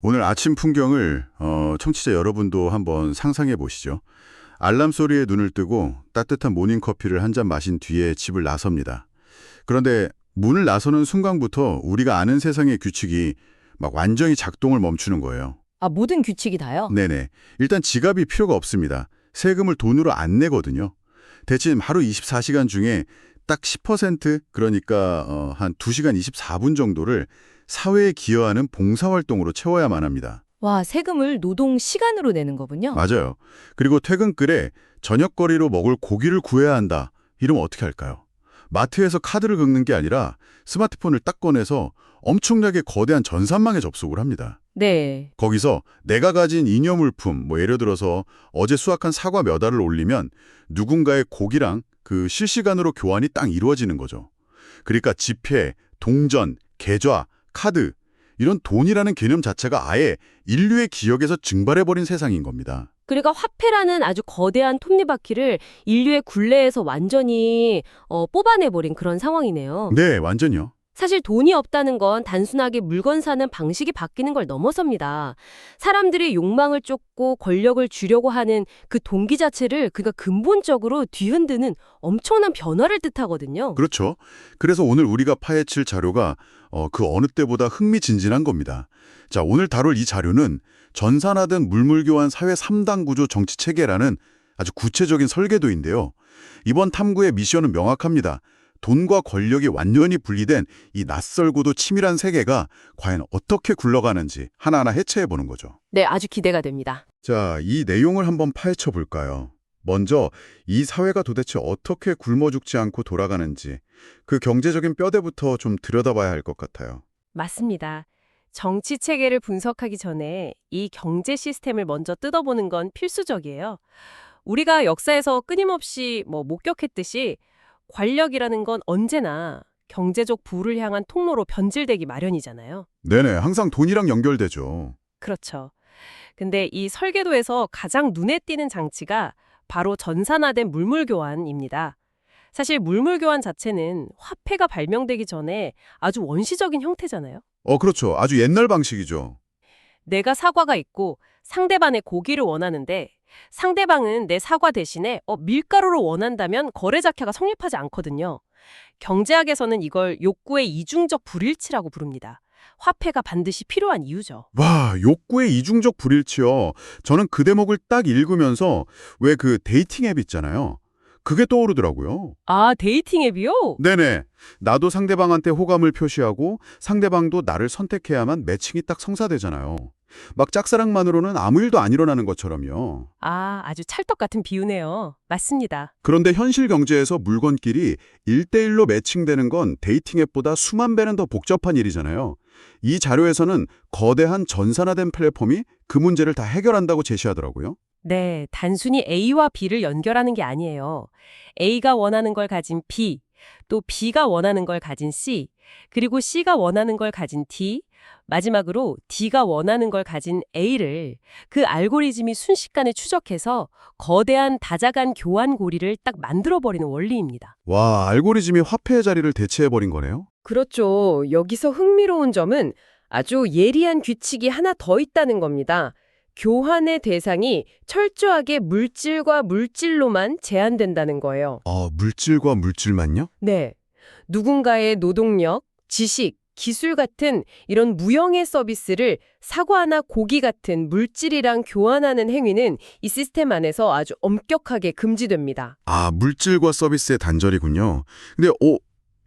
오늘 아침 풍경을 청취자 여러분도 한번 상상해 보시죠. 알람 소리에 눈을 뜨고 따뜻한 모닝커피를 한 잔 마신 뒤에 집을 나섭니다. 그런데 문을 나서는 순간부터 우리가 아는 세상의 규칙이 막 완전히 작동을 멈추는 거예요. 아, 모든 규칙이 다요? 네네. 일단 지갑이 필요가 없습니다. 세금을 돈으로 안 내거든요. 대신 하루 24시간 중에 딱 10% 그러니까 한 2시간 24분 정도를 사회에 기여하는 봉사활동으로 채워야만 합니다. 와, 세금을 노동 시간으로 내는 거군요. 맞아요. 그리고 퇴근길에 저녁거리로 먹을 고기를 구해야 한다. 이러면 어떻게 할까요? 마트에서 카드를 긁는 게 아니라 스마트폰을 딱 꺼내서 엄청나게 거대한 전산망에 접속을 합니다. 네. 거기서 내가 가진 잉여물품, 예를 들어서 어제 수확한 사과 몇 알을 올리면 누군가의 고기랑 그 실시간으로 교환이 딱 이루어지는 거죠. 그러니까 지폐, 동전, 계좌, 카드 이런 돈이라는 개념 자체가 아예 인류의 기억에서 증발해버린 세상인 겁니다. 그러니까 화폐라는 아주 거대한 톱니바퀴를 인류의 굴레에서 완전히 뽑아내버린 그런 상황이네요. 네, 완전요. 사실 돈이 없다는 건 단순하게 물건 사는 방식이 바뀌는 걸 넘어섭니다. 사람들이 욕망을 쫓고 권력을 주려고 하는 그 동기 자체를 그가 근본적으로 뒤흔드는 엄청난 변화를 뜻하거든요. 그렇죠. 그래서 오늘 우리가 파헤칠 자료가 그 어느 때보다 흥미진진한 겁니다. 자, 오늘 다룰 이 자료는 전산화된 물물교환 사회 3단 구조 정치체계라는 아주 구체적인 설계도인데요. 이번 탐구의 미션은 명확합니다. 돈과 권력이 완전히 분리된 이 낯설고도 치밀한 세계가 과연 어떻게 굴러가는지 하나하나 해체해보는 거죠. 네, 아주 기대가 됩니다. 자, 이 내용을 한번 파헤쳐 볼까요? 먼저 이 사회가 도대체 어떻게 굶어 죽지 않고 돌아가는지 그 경제적인 뼈대부터 좀 들여다봐야 할 것 같아요. 맞습니다. 정치 체계를 분석하기 전에 이 경제 시스템을 먼저 뜯어보는 건 필수적이에요. 우리가 역사에서 끊임없이 목격했듯이 권력이라는 건 언제나 경제적 부를 향한 통로로 변질되기 마련이잖아요. 네네, 항상 돈이랑 연결되죠. 그렇죠. 근데 이 설계도에서 가장 눈에 띄는 장치가 바로 전산화된 물물교환입니다. 사실 물물교환 자체는 화폐가 발명되기 전에 아주 원시적인 형태잖아요. 그렇죠. 아주 옛날 방식이죠. 내가 사과가 있고 상대방의 고기를 원하는데 상대방은 내 사과 대신에 밀가루를 원한다면 거래 자체가 성립하지 않거든요. 경제학에서는 이걸 욕구의 이중적 불일치라고 부릅니다. 화폐가 반드시 필요한 이유죠. 와, 욕구의 이중적 불일치요. 저는 그 대목을 딱 읽으면서 왜 그 데이팅 앱 있잖아요. 그게 떠오르더라고요. 아, 데이팅 앱이요? 네네. 나도 상대방한테 호감을 표시하고 상대방도 나를 선택해야만 매칭이 딱 성사되잖아요. 막 짝사랑만으로는 아무 일도 안 일어나는 것처럼요. 아, 아주 찰떡 같은 비유네요. 맞습니다. 그런데 현실 경제에서 물건끼리 1대1로 매칭되는 건 데이팅 앱보다 수만 배는 더 복잡한 일이잖아요. 이 자료에서는 거대한 전산화된 플랫폼이 그 문제를 다 해결한다고 제시하더라고요. 네, 단순히 A와 B를 연결하는 게 아니에요. A가 원하는 걸 가진 B, 또 B가 원하는 걸 가진 C, 그리고 C가 원하는 걸 가진 D, 마지막으로 D가 원하는 걸 가진 A를 그 알고리즘이 순식간에 추적해서 거대한 다자간 교환 고리를 딱 만들어버리는 원리입니다. 와, 알고리즘이 화폐의 자리를 대체해버린 거네요? 그렇죠. 여기서 흥미로운 점은 아주 예리한 규칙이 하나 더 있다는 겁니다. 교환의 대상이 철저하게 물질과 물질로만 제한된다는 거예요. 물질과 물질만요? 네. 누군가의 노동력, 지식, 기술 같은 이런 무형의 서비스를 사과나 고기 같은 물질이랑 교환하는 행위는 이 시스템 안에서 아주 엄격하게 금지됩니다. 물질과 서비스의 단절이군요. 근데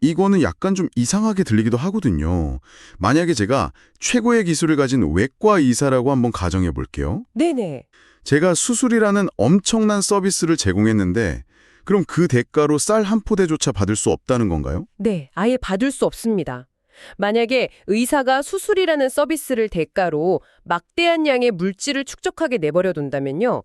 이거는 약간 좀 이상하게 들리기도 하거든요. 만약에 제가 최고의 기술을 가진 외과 의사라고 한번 가정해 볼게요. 네네. 제가 수술이라는 엄청난 서비스를 제공했는데 그럼 그 대가로 쌀 한 포대조차 받을 수 없다는 건가요? 네, 아예 받을 수 없습니다. 만약에 의사가 수술이라는 서비스를 대가로 막대한 양의 물질을 축적하게 내버려 둔다면요.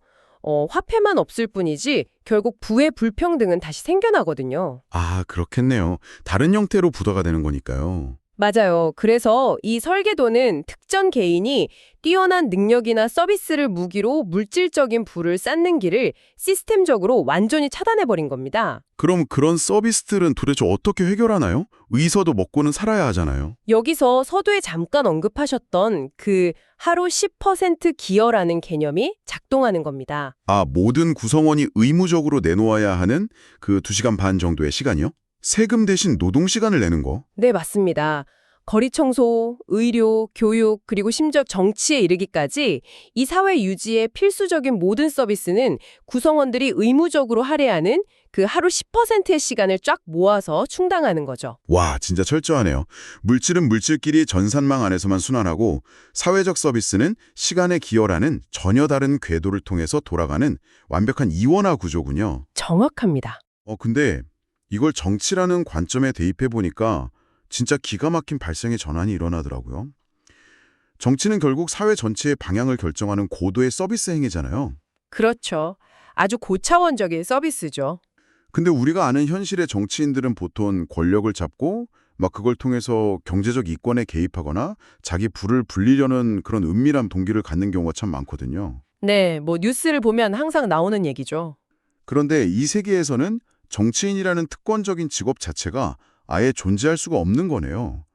화폐만 없을 뿐이지 결국 부의 불평등은 다시 생겨나거든요. 그렇겠네요. 다른 형태로 부과가 되는 거니까요. 맞아요. 그래서 이 설계도는 특정 개인이 뛰어난 능력이나 서비스를 무기로 물질적인 부를 쌓는 길을 시스템적으로 완전히 차단해버린 겁니다. 그럼 그런 서비스들은 도대체 어떻게 해결하나요? 의사도 먹고는 살아야 하잖아요. 여기서 서두에 잠깐 언급하셨던 그 하루 10% 기여라는 개념이 작동하는 겁니다. 아, 모든 구성원이 의무적으로 내놓아야 하는 그 2시간 반 정도의 시간이요? 세금 대신 노동 시간을 내는 거? 네, 맞습니다. 거리 청소, 의료, 교육, 그리고 심지어 정치에 이르기까지 이 사회 유지에 필수적인 모든 서비스는 구성원들이 의무적으로 할애하는 그 하루 10%의 시간을 쫙 모아서 충당하는 거죠. 와, 진짜 철저하네요. 물질은 물질끼리 전산망 안에서만 순환하고 사회적 서비스는 시간의 기여라는 전혀 다른 궤도를 통해서 돌아가는 완벽한 이원화 구조군요. 정확합니다. 근데 이걸 정치라는 관점에 대입해 보니까 진짜 기가 막힌 발상의 전환이 일어나더라고요. 정치는 결국 사회 전체의 방향을 결정하는 고도의 서비스 행위잖아요. 그렇죠. 아주 고차원적인 서비스죠. 근데 우리가 아는 현실의 정치인들은 보통 권력을 잡고 막 그걸 통해서 경제적 이권에 개입하거나 자기 부를 불리려는 그런 은밀한 동기를 갖는 경우가 참 많거든요. 네, 뭐 뉴스를 보면 항상 나오는 얘기죠. 그런데 이 세계에서는 정치인이라는 특권적인 직업 자체가 아예 존재할 수가 없는 거네요.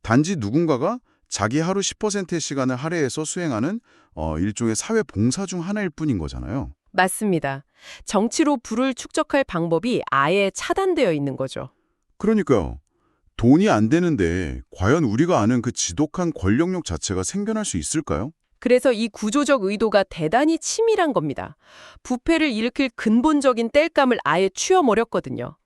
단지 누군가가 자기 하루 10%의 시간을 할애해서 수행하는 일종의 사회 봉사 중 하나일 뿐인 거잖아요. 맞습니다. 정치로 부를 축적할 방법이 아예 차단되어 있는 거죠. 그러니까요. 돈이 안 되는데 과연 우리가 아는 그 지독한 권력욕 자체가 생겨날 수 있을까요? 그래서 이 구조적 의도가 대단히 치밀한 겁니다. 부패를 일으킬 근본적인 땔감을 아예 치워버렸거든요.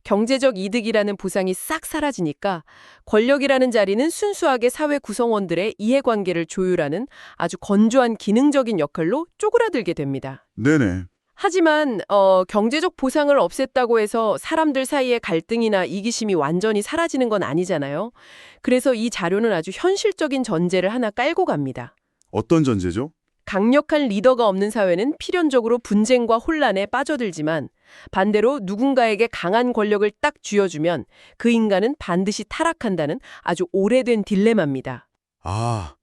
경제적 이득이라는 보상이 싹 사라지니까 권력이라는 자리는 순수하게 사회 구성원들의 이해관계를 조율하는 아주 건조한 기능적인 역할로 쪼그라들게 됩니다. 네네. 하지만 경제적 보상을 없앴다고 해서 사람들 사이의 갈등이나 이기심이 완전히 사라지는 건 아니잖아요. 그래서 이 자료는 아주 현실적인 전제를 하나 깔고 갑니다. 어떤 전제죠? 강력한 리더가 없는 사회는 필연적으로 분쟁과 혼란에 빠져들지만 반대로 누군가에게 강한 권력을 딱 쥐어주면 그 인간은 반드시 타락한다는 아주 오래된 딜레마입니다. 아,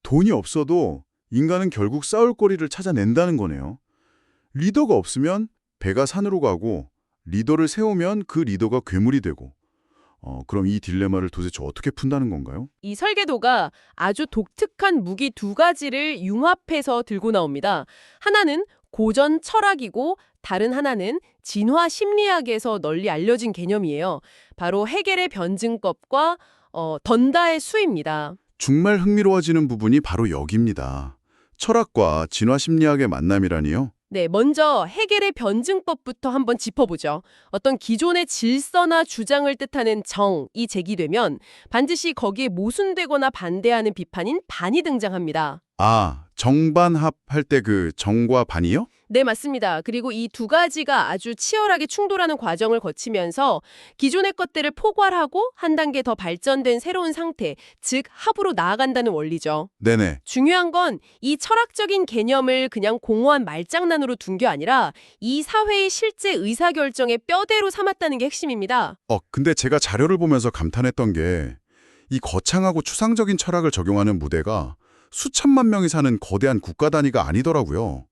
돈이 없어도 인간은 결국 싸울 거리를 찾아낸다는 거네요. 리더가 없으면 배가 산으로 가고 리더를 세우면 그 리더가 괴물이 되고 그럼 이 딜레마를 도대체 어떻게 푼다는 건가요? 이 설계도가 아주 독특한 무기 두 가지를 융합해서 들고 나옵니다. 하나는 고전 철학이고 다른 하나는 진화 심리학에서 널리 알려진 개념이에요. 바로 헤겔의 변증법과 던다의 수입니다. 정말 흥미로워지는 부분이 바로 여기입니다. 철학과 진화 심리학의 만남이라니요? 네, 먼저 헤겔의 변증법부터 한번 짚어보죠. 어떤 기존의 질서나 주장을 뜻하는 정이 제기되면 반드시 거기에 모순되거나 반대하는 비판인 반이 등장합니다. 아, 정반합 할 때 그 정과 반이요? 네, 맞습니다. 그리고 이 두 가지가 아주 치열하게 충돌하는 과정을 거치면서 기존의 것들을 포괄하고 한 단계 더 발전된 새로운 상태, 즉 합으로 나아간다는 원리죠. 네네. 중요한 건 이 철학적인 개념을 그냥 공허한 말장난으로 둔 게 아니라 이 사회의 실제 의사결정의 뼈대로 삼았다는 게 핵심입니다. 근데 제가 자료를 보면서 감탄했던 게 이 거창하고 추상적인 철학을 적용하는 무대가 수천만 명이 사는 거대한 국가 단위가 아니더라고요.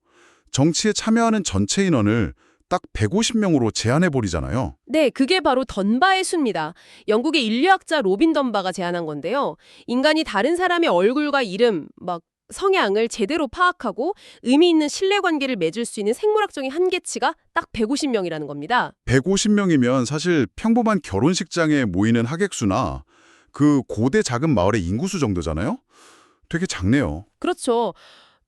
정치에 참여하는 전체 인원을 딱 150명으로 제한해버리잖아요. 네, 그게 바로 던바의 수입니다. 영국의 인류학자 로빈 던바가 제안한 건데요. 인간이 다른 사람의 얼굴과 이름, 성향을 제대로 파악하고 의미 있는 신뢰관계를 맺을 수 있는 생물학적인 한계치가 딱 150명이라는 겁니다. 150명이면 사실 평범한 결혼식장에 모이는 하객수나 그 고대 작은 마을의 인구수 정도잖아요? 되게 작네요. 그렇죠.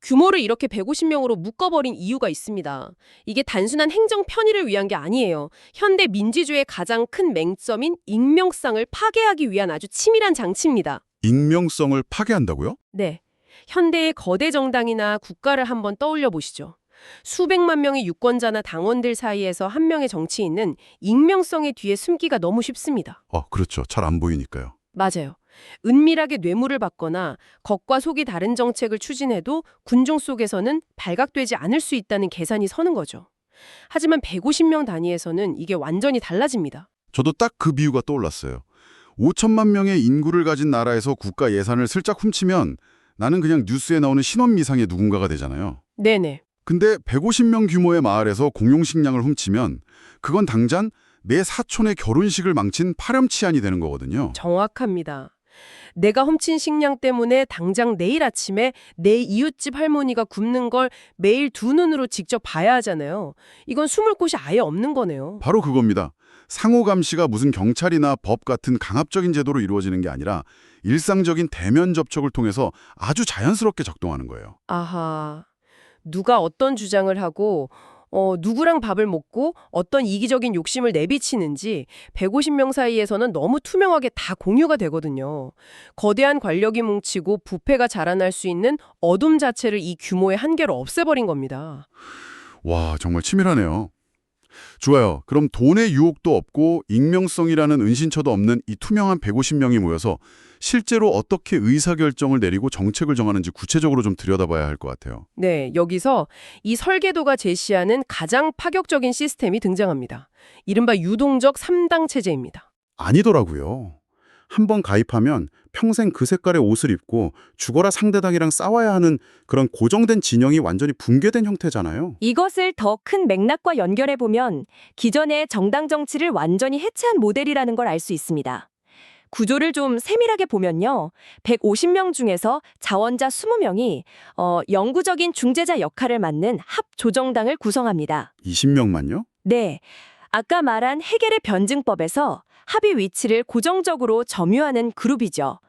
규모를 이렇게 150명으로 묶어버린 이유가 있습니다. 이게 단순한 행정 편의를 위한 게 아니에요. 현대 민주주의의 가장 큰 맹점인 익명성을 파괴하기 위한 아주 치밀한 장치입니다. 익명성을 파괴한다고요? 네. 현대의 거대 정당이나 국가를 한번 떠올려 보시죠. 수백만 명의 유권자나 당원들 사이에서 한 명의 정치인은 익명성의 뒤에 숨기가 너무 쉽습니다. 그렇죠. 잘 안 보이니까요. 맞아요. 은밀하게 뇌물을 받거나 겉과 속이 다른 정책을 추진해도 군중 속에서는 발각되지 않을 수 있다는 계산이 서는 거죠. 하지만 150명 단위에서는 이게 완전히 달라집니다. 저도 딱 그 비유가 떠올랐어요. 5천만 명의 인구를 가진 나라에서 국가 예산을 슬쩍 훔치면 나는 그냥 뉴스에 나오는 신원미상의 누군가가 되잖아요. 네네. 근데 150명 규모의 마을에서 공용 식량을 훔치면 그건 당장 내 사촌의 결혼식을 망친 파렴치한이 되는 거거든요. 정확합니다. 내가 훔친 식량 때문에 당장 내일 아침에 내 이웃집 할머니가 굶는 걸 매일 두 눈으로 직접 봐야 하잖아요. 이건 숨을 곳이 아예 없는 거네요. 바로 그겁니다. 상호 감시가 무슨 경찰이나 법 같은 강압적인 제도로 이루어지는 게 아니라 일상적인 대면 접촉을 통해서 아주 자연스럽게 작동하는 거예요. 아하. 누가 어떤 주장을 하고 누구랑 밥을 먹고 어떤 이기적인 욕심을 내비치는지 150명 사이에서는 너무 투명하게 다 공유가 되거든요. 거대한 권력이 뭉치고 부패가 자라날 수 있는 어둠 자체를 이 규모의 한계로 없애버린 겁니다. 와, 정말 치밀하네요. 좋아요. 그럼 돈의 유혹도 없고 익명성이라는 은신처도 없는 이 투명한 150명이 모여서 실제로 어떻게 의사결정을 내리고 정책을 정하는지 구체적으로 좀 들여다봐야 할 것 같아요. 네, 여기서 이 설계도가 제시하는 가장 파격적인 시스템이 등장합니다. 이른바 유동적 3당 체제입니다. 아니더라고요. 한번 가입하면 평생 그 색깔의 옷을 입고 죽어라 상대당이랑 싸워야 하는 그런 고정된 진영이 완전히 붕괴된 형태잖아요. 이것을 더 큰 맥락과 연결해보면 기존의 정당 정치를 완전히 해체한 모델이라는 걸 알 수 있습니다. 구조를 좀 세밀하게 보면요. 150명 중에서 자원자 20명이 영구적인 중재자 역할을 맡는 합조정당을 구성합니다. 20명만요? 네. 아까 말한 해겔의 변증법에서 합의 위치를 고정적으로 점유하는 그룹이죠.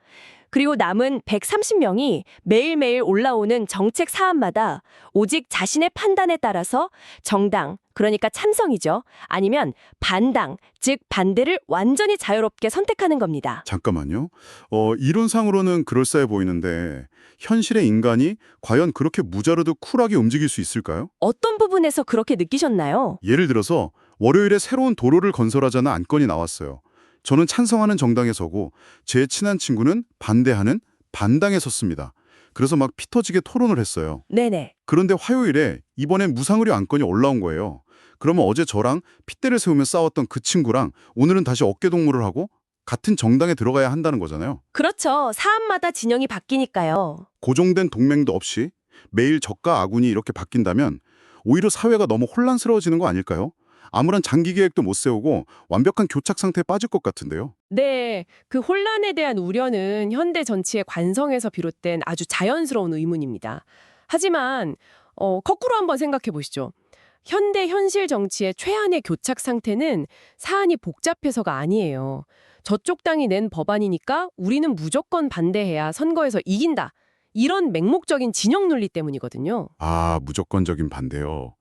그리고 남은 130명이 매일매일 올라오는 정책 사안마다 오직 자신의 판단에 따라서 정당, 그러니까 찬성이죠. 아니면 반당, 즉 반대를 완전히 자유롭게 선택하는 겁니다. 잠깐만요. 이론상으로는 그럴싸해 보이는데 현실의 인간이 과연 그렇게 무자르도 쿨하게 움직일 수 있을까요? 어떤 부분에서 그렇게 느끼셨나요? 예를 들어서 월요일에 새로운 도로를 건설하자는 안건이 나왔어요. 저는 찬성하는 정당에 서고 제 친한 친구는 반대하는 반당에 섰습니다. 그래서 막 피 터지게 토론을 했어요. 네네. 그런데 화요일에 이번엔 무상의료 안건이 올라온 거예요. 그러면 어제 저랑 핏대를 세우며 싸웠던 그 친구랑 오늘은 다시 어깨동무를 하고 같은 정당에 들어가야 한다는 거잖아요. 그렇죠. 사안마다 진영이 바뀌니까요. 고정된 동맹도 없이 매일 적과 아군이 이렇게 바뀐다면 오히려 사회가 너무 혼란스러워지는 거 아닐까요? 아무런 장기 계획도 못 세우고 완벽한 교착 상태에 빠질 것 같은데요. 네, 그 혼란에 대한 우려는 현대 정치의 관성에서 비롯된 아주 자연스러운 의문입니다. 하지만 거꾸로 한번 생각해 보시죠. 현대 현실 정치의 최한의 교착 상태는 사안이 복잡해서가 아니에요. 저쪽 당이 낸 법안이니까 우리는 무조건 반대해야 선거에서 이긴다. 이런 맹목적인 진영 논리 때문이거든요. 아, 무조건적인 반대요.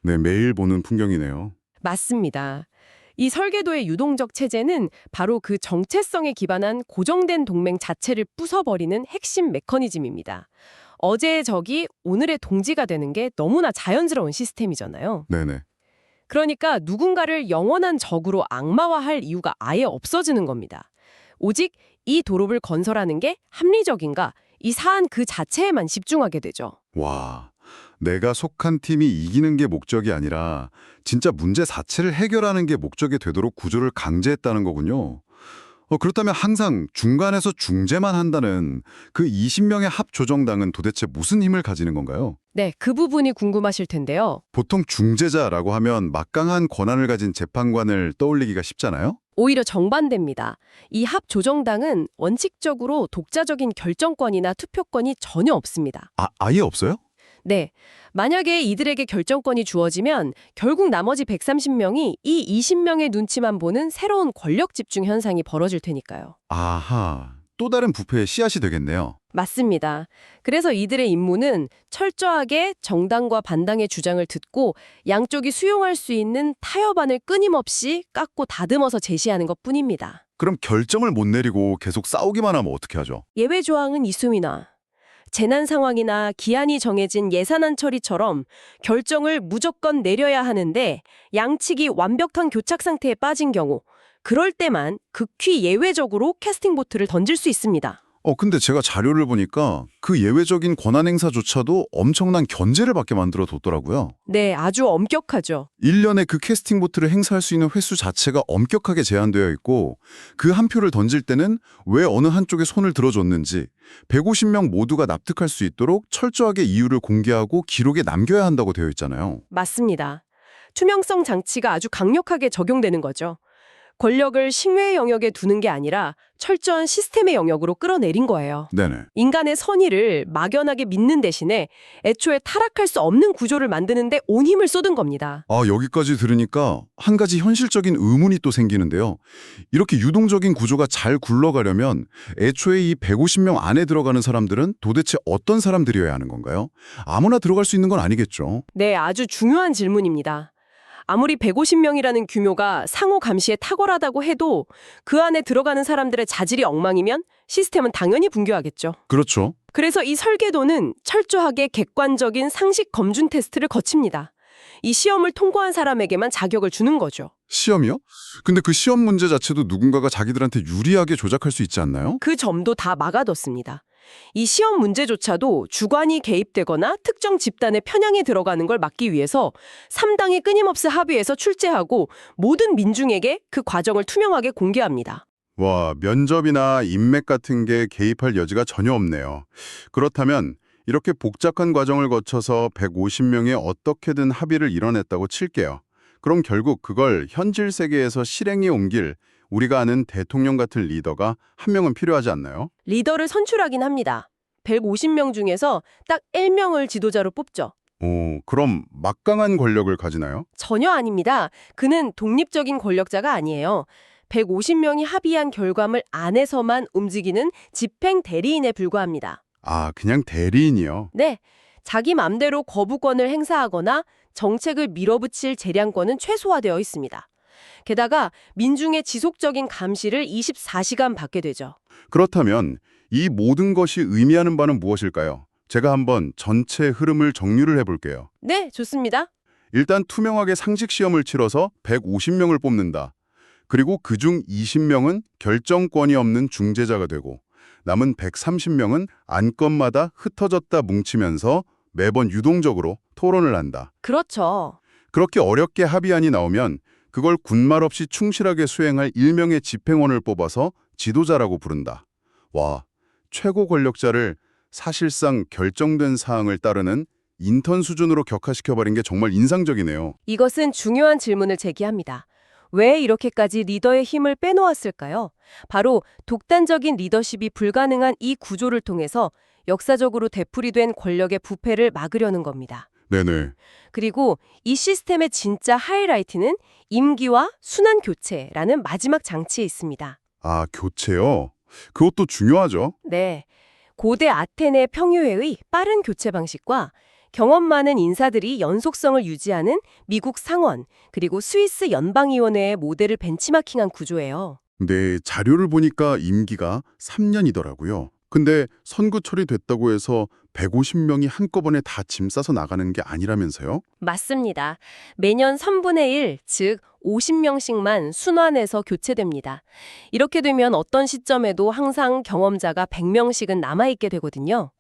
네, 매일 보는 풍경이네요. 맞습니다. 이 설계도의 유동적 체제는 바로 그 정체성에 기반한 고정된 동맹 자체를 부숴버리는 핵심 메커니즘입니다. 어제의 적이 오늘의 동지가 되는 게 너무나 자연스러운 시스템이잖아요. 네네. 그러니까 누군가를 영원한 적으로 악마화할 이유가 아예 없어지는 겁니다. 오직 이 도로를 건설하는 게 합리적인가, 이 사안 그 자체에만 집중하게 되죠. 와, 내가 속한 팀이 이기는 게 목적이 아니라 진짜 문제 자체를 해결하는 게 목적이 되도록 구조를 강제했다는 거군요. 그렇다면 항상 중간에서 중재만 한다는 그 20명의 합조정당은 도대체 무슨 힘을 가지는 건가요? 네, 그 부분이 궁금하실 텐데요. 보통 중재자라고 하면 막강한 권한을 가진 재판관을 떠올리기가 쉽잖아요? 오히려 정반대입니다. 이 합조정당은 원칙적으로 독자적인 결정권이나 투표권이 전혀 없습니다. 아예 없어요? 네, 만약에 이들에게 결정권이 주어지면 결국 나머지 130명이 이 20명의 눈치만 보는 새로운 권력 집중 현상이 벌어질 테니까요. 아하, 또 다른 부패의 씨앗이 되겠네요. 맞습니다. 그래서 이들의 임무는 철저하게 정당과 반당의 주장을 듣고 양쪽이 수용할 수 있는 타협안을 끊임없이 깎고 다듬어서 제시하는 것뿐입니다. 그럼 결정을 못 내리고 계속 싸우기만 하면 어떻게 하죠? 예외 조항은 있음이나 재난 상황이나 기한이 정해진 예산안 처리처럼 결정을 무조건 내려야 하는데 양측이 완벽한 교착 상태에 빠진 경우 그럴 때만 극히 예외적으로 캐스팅 보트를 던질 수 있습니다. 근데 제가 자료를 보니까 그 예외적인 권한 행사조차도 엄청난 견제를 받게 만들어 뒀더라고요. 네, 아주 엄격하죠. 1년에 그 캐스팅 보트를 행사할 수 있는 횟수 자체가 엄격하게 제한되어 있고 그 한 표를 던질 때는 왜 어느 한쪽에 손을 들어줬는지 150명 모두가 납득할 수 있도록 철저하게 이유를 공개하고 기록에 남겨야 한다고 되어 있잖아요. 맞습니다. 투명성 장치가 아주 강력하게 적용되는 거죠. 권력을 싱외의 영역에 두는 게 아니라 철저한 시스템의 영역으로 끌어내린 거예요. 네네. 인간의 선의를 막연하게 믿는 대신에 애초에 타락할 수 없는 구조를 만드는데 온 힘을 쏟은 겁니다. 여기까지 들으니까 한 가지 현실적인 의문이 또 생기는데요. 이렇게 유동적인 구조가 잘 굴러가려면 애초에 이 150명 안에 들어가는 사람들은 도대체 어떤 사람들이어야 하는 건가요? 아무나 들어갈 수 있는 건 아니겠죠. 네, 아주 중요한 질문입니다. 아무리 150명이라는 규모가 상호 감시에 탁월하다고 해도 그 안에 들어가는 사람들의 자질이 엉망이면 시스템은 당연히 붕괴하겠죠. 그렇죠. 그래서 이 설계도는 철저하게 객관적인 상식 검준 테스트를 거칩니다. 이 시험을 통과한 사람에게만 자격을 주는 거죠. 시험이요? 근데 그 시험 문제 자체도 누군가가 자기들한테 유리하게 조작할 수 있지 않나요? 그 점도 다 막아뒀습니다. 이 시험 문제조차도 주관이 개입되거나 특정 집단의 편향에 들어가는 걸 막기 위해서 3당이 끊임없이 합의해서 출제하고 모든 민중에게 그 과정을 투명하게 공개합니다. 와, 면접이나 인맥 같은 게 개입할 여지가 전혀 없네요. 그렇다면 이렇게 복잡한 과정을 거쳐서 150명이 어떻게든 합의를 이뤄냈다고 칠게요. 그럼 결국 그걸 현실 세계에서 실행에 옮길 우리가 아는 대통령 같은 리더가 한 명은 필요하지 않나요? 리더를 선출하긴 합니다. 150명 중에서 딱 1명을 지도자로 뽑죠. 그럼 막강한 권력을 가지나요? 전혀 아닙니다. 그는 독립적인 권력자가 아니에요. 150명이 합의한 결과물 안에서만 움직이는 집행 대리인에 불과합니다. 그냥 대리인이요. 네, 자기 맘대로 거부권을 행사하거나 정책을 밀어붙일 재량권은 최소화되어 있습니다. 게다가 민중의 지속적인 감시를 24시간 받게 되죠. 그렇다면 이 모든 것이 의미하는 바는 무엇일까요? 제가 한번 전체 흐름을 정리를 해볼게요. 네, 좋습니다. 일단 투명하게 상식 시험을 치러서 150명을 뽑는다. 그리고 그중 20명은 결정권이 없는 중재자가 되고 남은 130명은 안건마다 흩어졌다 뭉치면서 매번 유동적으로 토론을 한다. 그렇죠. 그렇게 어렵게 합의안이 나오면 그걸 군말 없이 충실하게 수행할 일명의 집행원을 뽑아서 지도자라고 부른다. 와, 최고 권력자를 사실상 결정된 사항을 따르는 인턴 수준으로 격화시켜버린 게 정말 인상적이네요. 이것은 중요한 질문을 제기합니다. 왜 이렇게까지 리더의 힘을 빼놓았을까요? 바로 독단적인 리더십이 불가능한 이 구조를 통해서 역사적으로 되풀이된 권력의 부패를 막으려는 겁니다. 네네. 그리고 이 시스템의 진짜 하이라이트는 임기와 순환 교체라는 마지막 장치에 있습니다. 교체요? 그것도 중요하죠. 네. 고대 아테네 평유회의 빠른 교체 방식과 경험 많은 인사들이 연속성을 유지하는 미국 상원, 그리고 스위스 연방위원회의 모델을 벤치마킹한 구조예요. 네, 자료를 보니까 임기가 3년이더라고요. 근데 선거 처리됐다고 해서 150명이 한꺼번에 다 짐 싸서 나가는 게 아니라면서요? 맞습니다. 매년 3분의 1, 즉 50명씩만 순환해서 교체됩니다. 이렇게 되면 어떤 시점에도 항상 경험자가 100명씩은 남아있게 되거든요.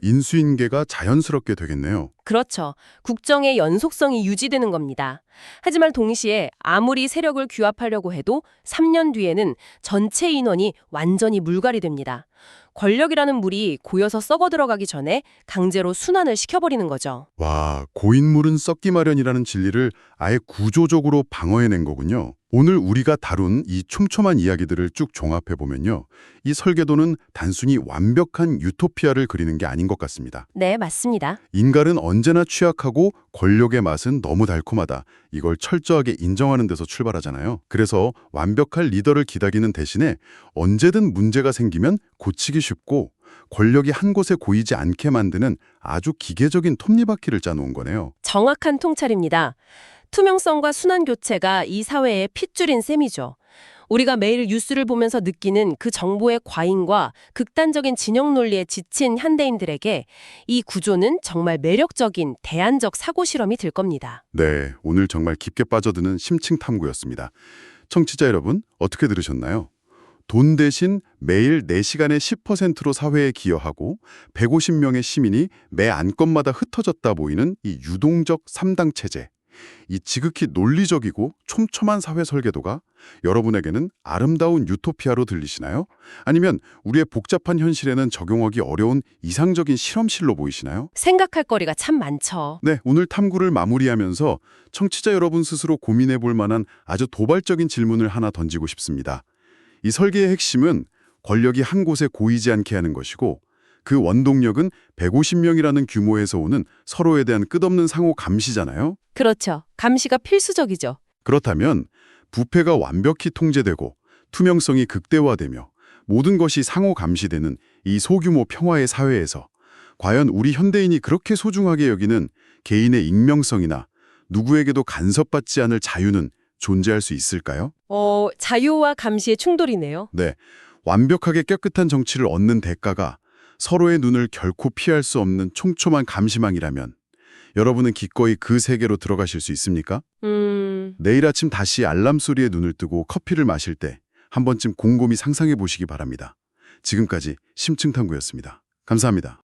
인수인계가 자연스럽게 되겠네요. 그렇죠. 국정의 연속성이 유지되는 겁니다. 하지만 동시에 아무리 세력을 규합하려고 해도 3년 뒤에는 전체 인원이 완전히 물갈이 됩니다. 권력이라는 물이 고여서 썩어 들어가기 전에 강제로 순환을 시켜버리는 거죠. 와, 고인물은 썩기 마련이라는 진리를 아예 구조적으로 방어해낸 거군요. 오늘 우리가 다룬 이 촘촘한 이야기들을 쭉 종합해보면요. 이 설계도는 단순히 완벽한 유토피아를 그리는 게 아닌 것 같습니다. 네, 맞습니다. 인간은 언제나 취약하고 권력의 맛은 너무 달콤하다. 이걸 철저하게 인정하는 데서 출발하잖아요. 그래서 완벽한 리더를 기다리는 대신에 언제든 문제가 생기면 고치기 쉽고 권력이 한 곳에 고이지 않게 만드는 아주 기계적인 톱니바퀴를 짜놓은 거네요. 정확한 통찰입니다. 투명성과 순환 교체가 이 사회의 핏줄인 셈이죠. 우리가 매일 뉴스를 보면서 느끼는 그 정보의 과잉과 극단적인 진영 논리에 지친 현대인들에게 이 구조는 정말 매력적인 대안적 사고 실험이 될 겁니다. 네, 오늘 정말 깊게 빠져드는 심층 탐구였습니다. 청취자 여러분, 어떻게 들으셨나요? 돈 대신 매일 4시간의 10%로 사회에 기여하고 150명의 시민이 매 안건마다 흩어졌다 보이는 이 유동적 3당 체제. 이 지극히 논리적이고 촘촘한 사회 설계도가 여러분에게는 아름다운 유토피아로 들리시나요? 아니면 우리의 복잡한 현실에는 적용하기 어려운 이상적인 실험실로 보이시나요? 생각할 거리가 참 많죠. 네, 오늘 탐구를 마무리하면서 청취자 여러분 스스로 고민해 볼 만한 아주 도발적인 질문을 하나 던지고 싶습니다. 이 설계의 핵심은 권력이 한 곳에 고이지 않게 하는 것이고 그 원동력은 150명이라는 규모에서 오는 서로에 대한 끝없는 상호 감시잖아요. 그렇죠. 감시가 필수적이죠. 그렇다면 부패가 완벽히 통제되고 투명성이 극대화되며 모든 것이 상호 감시되는 이 소규모 평화의 사회에서 과연 우리 현대인이 그렇게 소중하게 여기는 개인의 익명성이나 누구에게도 간섭받지 않을 자유는 존재할 수 있을까요? 자유와 감시의 충돌이네요. 네, 완벽하게 깨끗한 정치를 얻는 대가가 서로의 눈을 결코 피할 수 없는 촘촘한 감시망이라면 여러분은 기꺼이 그 세계로 들어가실 수 있습니까? 내일 아침 다시 알람 소리에 눈을 뜨고 커피를 마실 때 한 번쯤 곰곰이 상상해 보시기 바랍니다. 지금까지 심층탐구였습니다. 감사합니다.